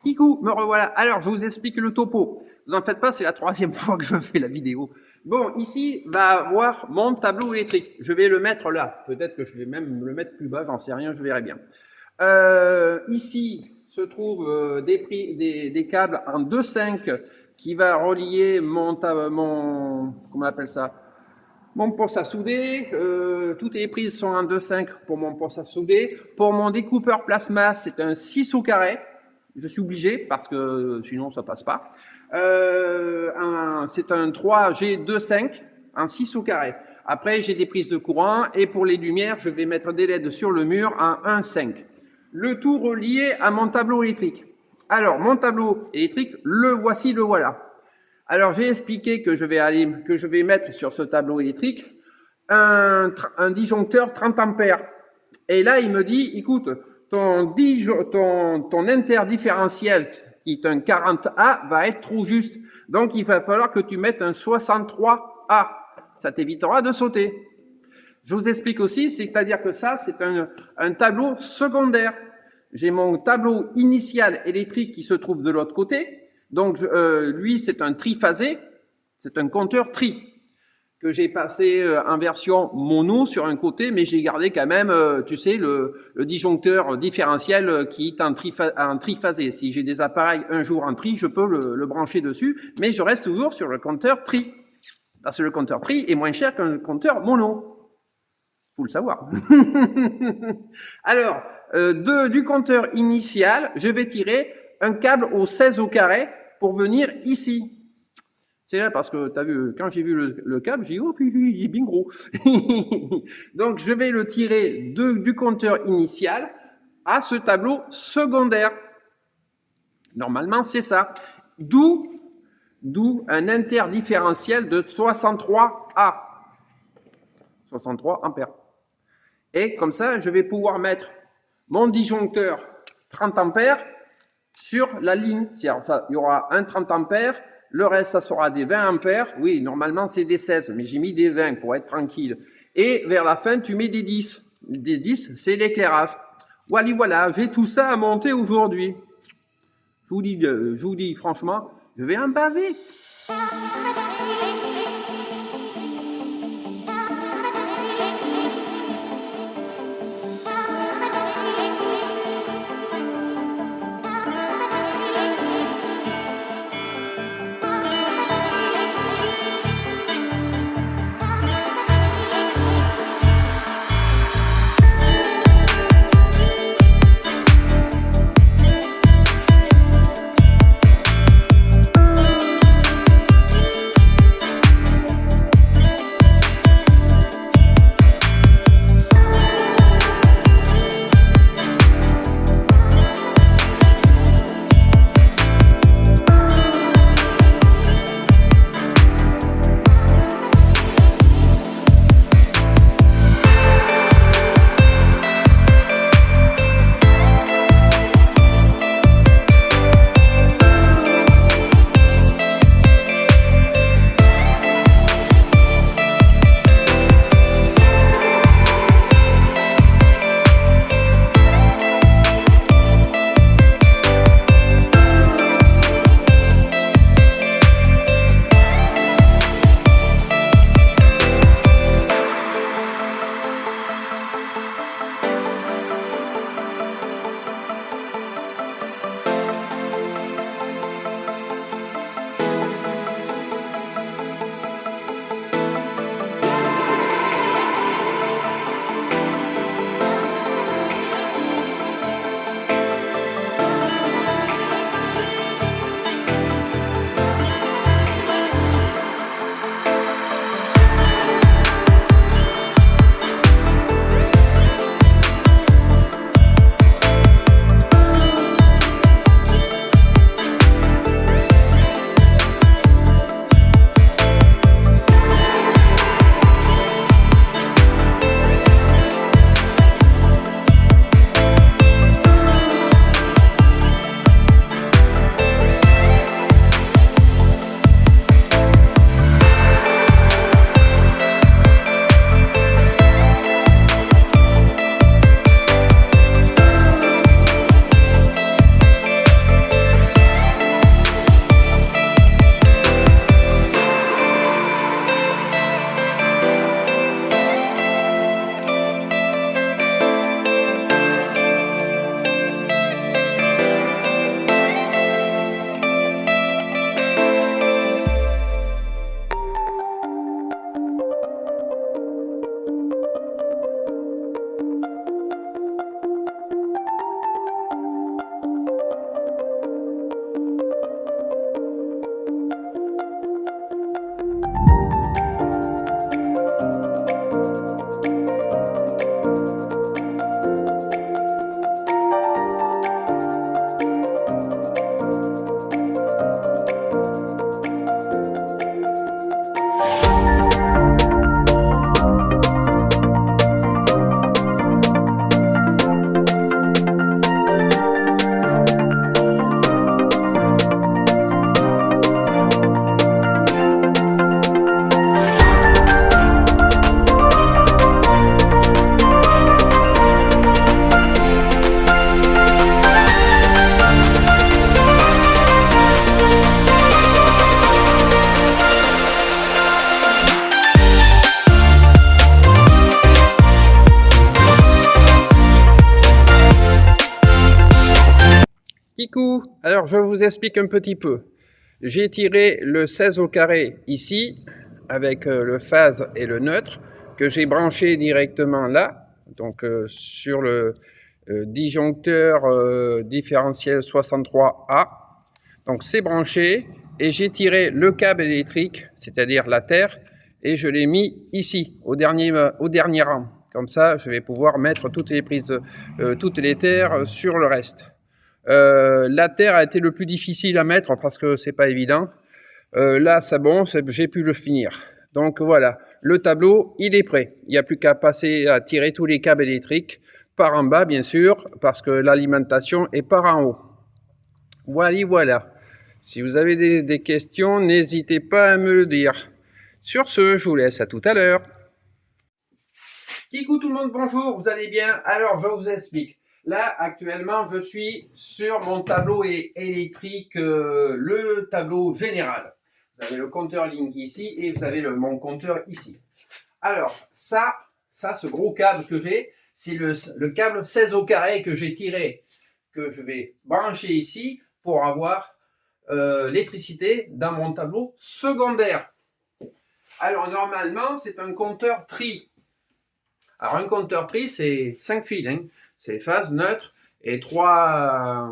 Kikou, me revoilà. Alors, je vous explique le topo. Vous en faites pas, c'est la 3e fois que je fais la vidéo. Bon, ici, va voir mon tableau électrique. Je vais le mettre là. Peut-être que je vais même le mettre plus bas, j'en sais rien, je verrai bien. Ici se trouvent des câbles en 2,5 qui va relier comment on appelle ça, mon poste à souder. Toutes les prises sont en 2,5 pour mon poste à souder. Pour mon découpeur plasma, c'est un 6 au carré. Je suis obligé parce que sinon ça passe pas. C'est un 3G2,5 en 6 au carré. Après, j'ai des prises de courant et pour les lumières, je vais mettre des LED sur le mur en 1,5. Le tout relié à mon tableau électrique. Alors, mon tableau électrique, le voici, le voilà. Alors, j'ai expliqué que je vais mettre sur ce tableau électrique un disjoncteur 30 ampères. Et là, il me dit, écoute, ton interdifférentiel, qui est un 40A, va être trop juste. Donc, il va falloir que tu mettes un 63A. Ça t'évitera de sauter. Je vous explique aussi, c'est-à-dire que ça, c'est un tableau secondaire. J'ai mon tableau initial électrique qui se trouve de l'autre côté. Donc, lui, c'est un triphasé. C'est un compteur tri que j'ai passé en version mono sur un côté, mais j'ai gardé quand même, tu sais, le disjoncteur différentiel qui est en triphasé. Si j'ai des appareils un jour en tri, je peux le brancher dessus, mais je reste toujours sur le compteur tri. Parce que le compteur tri est moins cher qu'un compteur mono. Faut le savoir. Alors, du compteur initial, je vais tirer un câble au 16 au carré pour venir ici. C'est là parce que, tu as vu, quand j'ai vu le câble, j'ai dit, oh, il est bien gros. Donc, je vais le tirer du compteur initial à ce tableau secondaire. Normalement, c'est ça. D'où un interdifférentiel de 63A. 63 ampères. Et comme ça, je vais pouvoir mettre mon disjoncteur 30 ampères sur la ligne. C'est-à-dire, il y aura un 30 ampères, le reste, ça sera des 20 ampères. Oui, normalement, c'est des 16, mais j'ai mis des 20 pour être tranquille. Et vers la fin, tu mets des 10. Des 10, c'est l'éclairage. Voilà, j'ai tout ça à monter aujourd'hui. Je vous dis franchement, je vais en baver. Kikou, alors je vous explique un petit peu. J'ai tiré le 16 au carré ici, avec le phase et le neutre, que j'ai branché directement là, donc sur le disjoncteur différentiel 63A. Donc c'est branché, et j'ai tiré le câble électrique, c'est-à-dire la terre, et je l'ai mis ici, au dernier rang. Comme ça, je vais pouvoir mettre toutes les prises, toutes les terres sur le reste. La terre a été le plus difficile à mettre parce que c'est pas évident. Là, c'est bon, j'ai pu le finir. Donc voilà, le tableau, il est prêt. Il n'y a plus qu'à passer à tirer tous les câbles électriques par en bas, bien sûr, parce que l'alimentation est par en haut. Voilà. Si vous avez des questions, n'hésitez pas à me le dire. Sur ce, je vous laisse à tout à l'heure. Kikou tout le monde, bonjour, vous allez bien? Alors, je vous explique. Là, actuellement, je suis sur mon tableau électrique, le tableau général. Vous avez le compteur Linky ici et vous avez mon compteur ici. Alors, ça, ce gros câble que j'ai, c'est le câble 16 au carré que j'ai tiré, que je vais brancher ici pour avoir l'électricité dans mon tableau secondaire. Alors, normalement, c'est un compteur tri. Alors, un compteur tri, c'est 5 fils. Hein. C'est phase, neutre et trois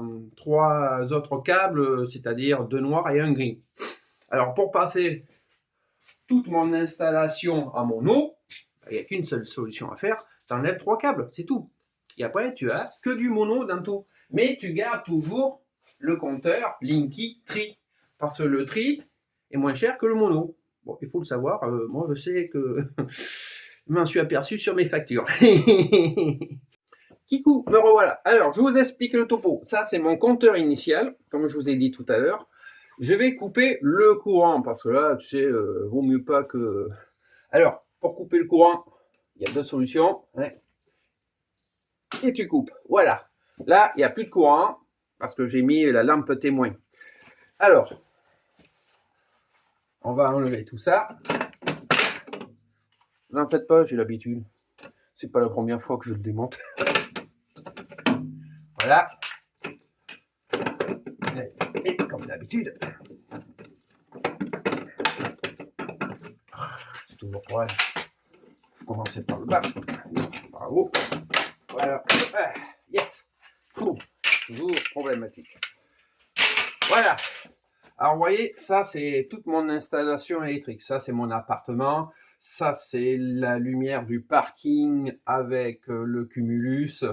autres câbles, c'est-à-dire 2 noirs et un gris. Alors, pour passer toute mon installation en mono, il n'y a qu'une seule solution à faire. Tu enlèves 3 câbles, c'est tout. Et après, tu as que du mono dans tout. Mais tu gardes toujours le compteur Linky Tri. Parce que le tri est moins cher que le mono. Bon, il faut le savoir. Moi, je sais que je m'en suis aperçu sur mes factures. Kikou, me revoilà. Alors, je vous explique le topo. Ça, c'est mon compteur initial, comme je vous ai dit tout à l'heure. Je vais couper le courant, parce que là, tu sais, vaut mieux pas que... Alors, pour couper le courant, il y a 2 solutions. Hein. Et tu coupes. Voilà. Là, il n'y a plus de courant, parce que j'ai mis la lampe témoin. Alors, on va enlever tout ça. N'en faites pas, j'ai l'habitude. C'est pas la première fois que je le démonte. Voilà. Et comme d'habitude, c'est toujours pareil. Faut commencer par le bas. Bravo. Voilà. Yes. Toujours problématique. Voilà. Alors, vous voyez, ça, c'est toute mon installation électrique. Ça, c'est mon appartement. Ça, c'est la lumière du parking avec le cumulus.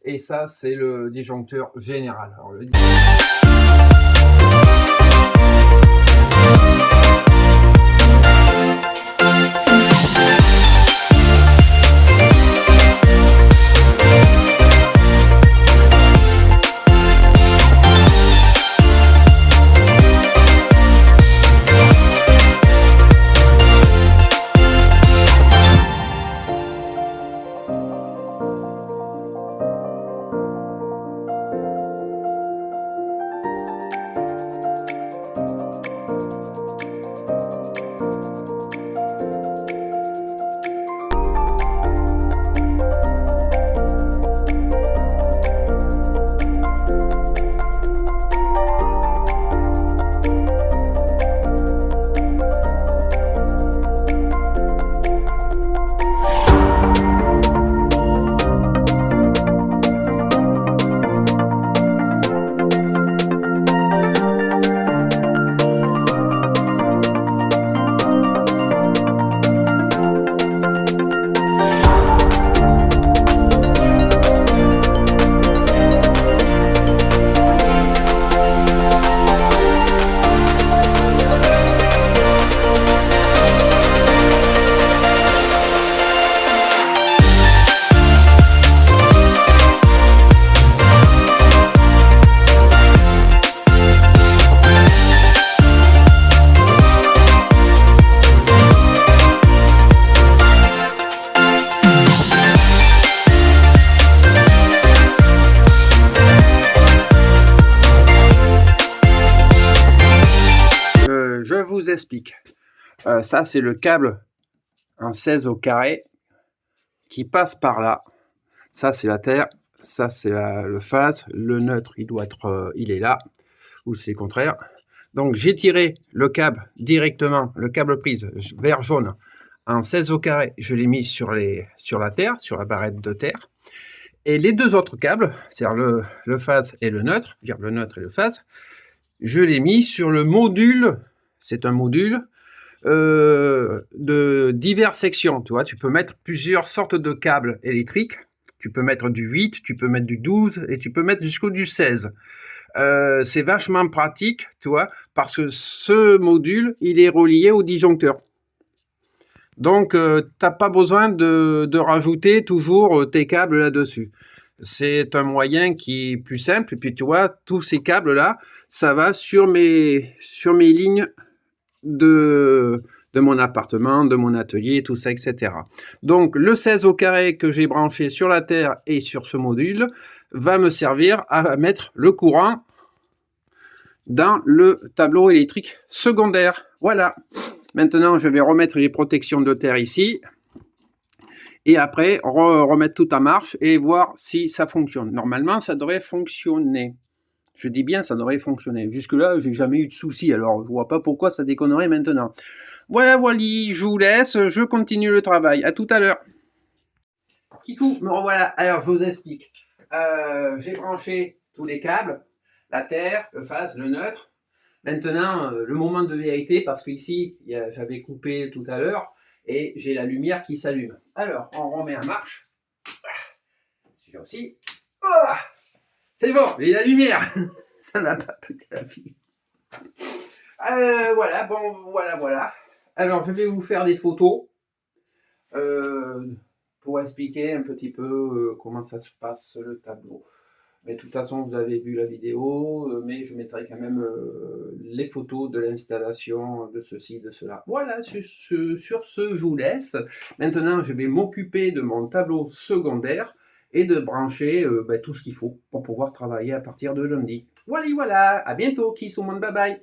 Et ça, c'est le disjoncteur général. Alors, vous explique. Ça, c'est le câble en 16 au carré qui passe par là. Ça, c'est la terre. Ça, c'est le phase. Le neutre, il doit être, il est là, ou c'est le contraire. Donc, j'ai tiré le câble directement, le câble prise vert jaune en 16 au carré. Je l'ai mis sur la terre, sur la barrette de terre. Et les deux autres câbles, c'est-à-dire le phase et le neutre, le neutre et le phase, je l'ai mis sur le module. C'est un module de diverses sections. Tu vois, tu peux mettre plusieurs sortes de câbles électriques. Tu peux mettre du 8, tu peux mettre du 12 et tu peux mettre jusqu'au du 16. C'est vachement pratique, tu vois, parce que ce module, il est relié au disjoncteur. Donc, t'as pas besoin de rajouter toujours tes câbles là-dessus. C'est un moyen qui est plus simple. Et puis, tu vois, tous ces câbles-là, ça va sur mes lignes de mon appartement, de mon atelier, tout ça, etc. Donc, le 16 au carré que j'ai branché sur la terre et sur ce module va me servir à mettre le courant dans le tableau électrique secondaire. Voilà. Maintenant, je vais remettre les protections de terre ici. Et après, remettre tout en marche et voir si ça fonctionne. Normalement, ça devrait fonctionner. Je dis bien, ça devrait fonctionner. Jusque-là, j'ai jamais eu de soucis, alors je vois pas pourquoi ça déconnerait maintenant. Voilà, je vous laisse, je continue le travail. À tout à l'heure. Kikou, me revoilà. Alors, je vous explique. J'ai branché tous les câbles, la terre, le phase, le neutre. Maintenant, le moment de vérité, parce qu'ici, j'avais coupé tout à l'heure, et j'ai la lumière qui s'allume. Alors, on remet en marche. Celui-là aussi. Oh, c'est bon, j'ai la lumière. Ça n'a pas pété la vie. Voilà, bon, voilà. Alors, je vais vous faire des photos pour expliquer un petit peu comment ça se passe le tableau. Mais de toute façon, vous avez vu la vidéo, mais je mettrai quand même les photos de l'installation de ceci, de cela. Voilà, sur ce, je vous laisse. Maintenant, je vais m'occuper de mon tableau secondaire et de brancher tout ce qu'il faut pour pouvoir travailler à partir de lundi. Voilà, à bientôt, kiss au monde, bye bye.